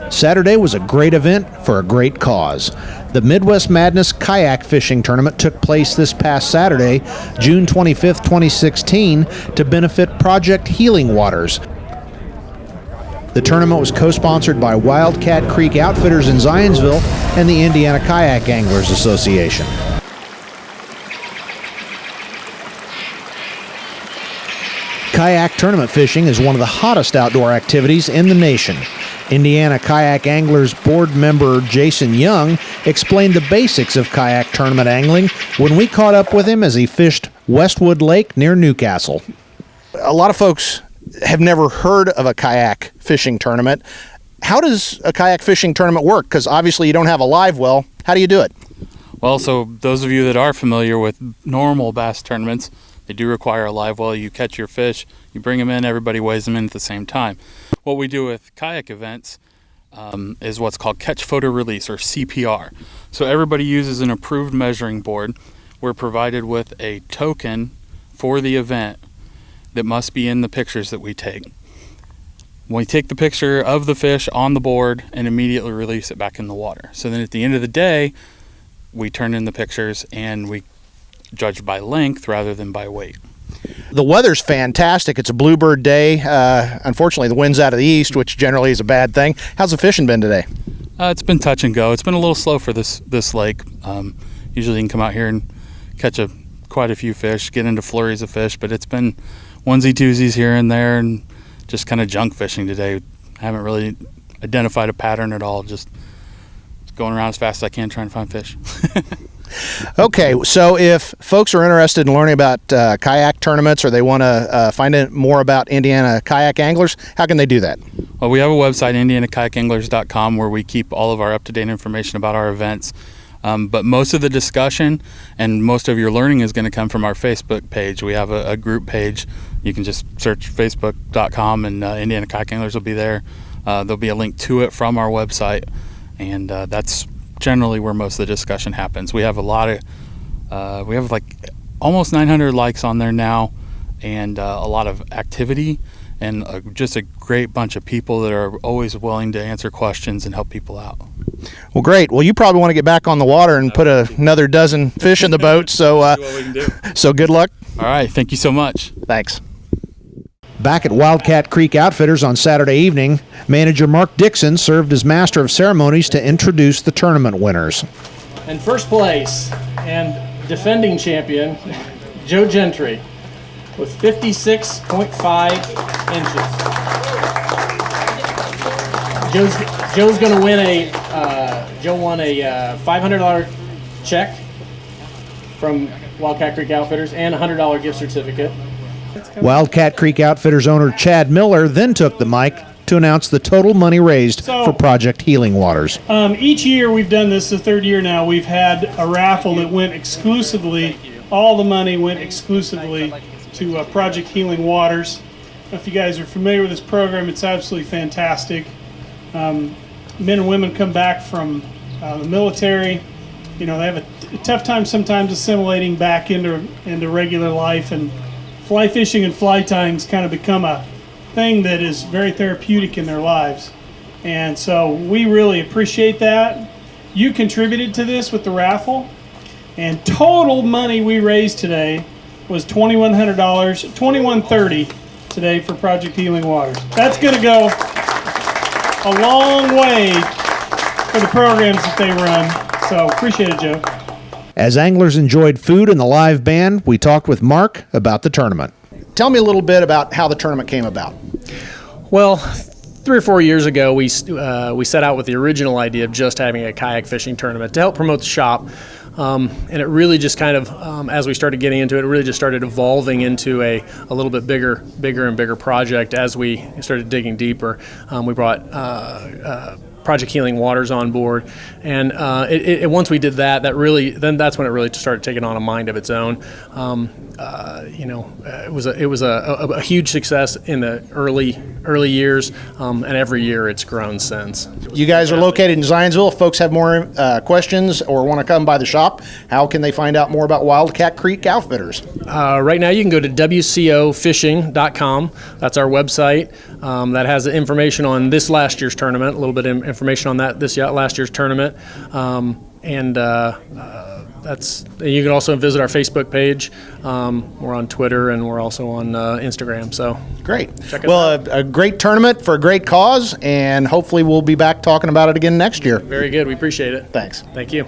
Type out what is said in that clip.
Saturday was a great event for a great cause. The Midwest Madness Kayak Fishing Tournament took place this past Saturday, June 25, 2016, to benefit Project Healing Waters. The tournament was co-sponsored by Wildcat Creek Outfitters in Zionsville and the Indiana Kayak Anglers Association. Kayak tournament fishing is one of the hottest outdoor activities in the nation. Indiana Kayak Anglers board member Jason Young explained the basics of kayak tournament angling when we caught up with him as he fished Westwood Lake near Newcastle. A lot of folks have never heard of a kayak fishing tournament. How does a kayak fishing tournament work? Because obviously you don't have a live well. How do you do it? Well, so those of you that are familiar with normal bass tournaments, they do require a live well. You catch your fish, you bring them in, everybody weighs them in at the same time. What we do with kayak events is what's called catch, photo, release, or CPR. So everybody uses an approved measuring board. We're provided with a token for the event that must be in the pictures that we take. We take the picture of the fish on the board and immediately release it back in the water. So then at the end of the day, we turn in the pictures and we judge by length rather than by weight. The weather's fantastic. It's a bluebird day. Unfortunately, the wind's out of the east, which generally is a bad thing. How's the fishing been today? It's been touch and go. It's been a little slow for this lake. Usually you can come out here and catch quite a few fish, get into flurries of fish, but it's been onesie twosies here and there and just kind of junk fishing today. I haven't really identified a pattern at all, just going around as fast as I can trying to find fish. Okay, so if folks are interested in learning about kayak tournaments or they want to find out more about Indiana Kayak Anglers, how can they do that? Well, we have a website, indianakayakanglers.com, where we keep all of our up-to-date information about our events. But most of the discussion and most of your learning is going to come from our Facebook page. We have a group page. You can just search facebook.com and Indiana Kayak Anglers will be there. There'll be a link to it from our website, and that's generally where most of the discussion happens. We have we have like almost 900 likes on there now, and a lot of activity, and just a great bunch of people that are always willing to answer questions and help people out. Well, great. Well, you probably want to get back on the water and put another dozen fish in the boat. So, see what we can do. So good luck. All right. Thank you so much. Thanks. Back at Wildcat Creek Outfitters on Saturday evening, manager Mark Dixon served as master of ceremonies to introduce the tournament winners. In first place and defending champion, Joe Gentry, with 56.5 inches. Joe's going to win Joe won a $500 check from Wildcat Creek Outfitters and a $100 gift certificate. Wildcat Creek Outfitters owner Chad Miller then took the mic to announce the total money raised for Project Healing Waters. Each year we've done this, the third year now, we've had a raffle that went exclusively, all the money went exclusively to Project Healing Waters. If you guys are familiar with this program, it's absolutely fantastic. Men and women come back from the military. You know, they have a tough time sometimes assimilating back into regular life, and fly fishing and fly tying's kind of become a thing that is very therapeutic in their lives. And so we really appreciate that. You contributed to this with the raffle, and total money we raised today was $2,100, $2,130 today for Project Healing Waters. That's going to go a long way for the programs that they run. So appreciate it, Joe. As anglers enjoyed food and the live band, we talked with Mark about the tournament. Tell me a little bit about how the tournament came about. Well, 3 or 4 years ago, we set out with the original idea of just having a kayak fishing tournament to help promote the shop. And it really just kind of, as we started getting into it, it really just started evolving into a little bit bigger and bigger project as we started digging deeper. We brought Project Healing Waters on board, and once we did that, that's when it really started taking on a mind of its own. It was a huge success in the early years, and every year it's grown since. You guys are located in Zionsville. If folks have more questions or want to come by the shop, how can they find out more about Wildcat Creek Outfitters? Right now you can go to WCOfishing.com. That's our website. That has the information on this last year's tournament, a little bit of information on that last year's tournament. You can also visit our Facebook page. We're on Twitter, and we're also on Instagram. So great. Check us out. A great tournament for a great cause, and hopefully we'll be back talking about it again next year. Very good. We appreciate it. Thanks. Thank you.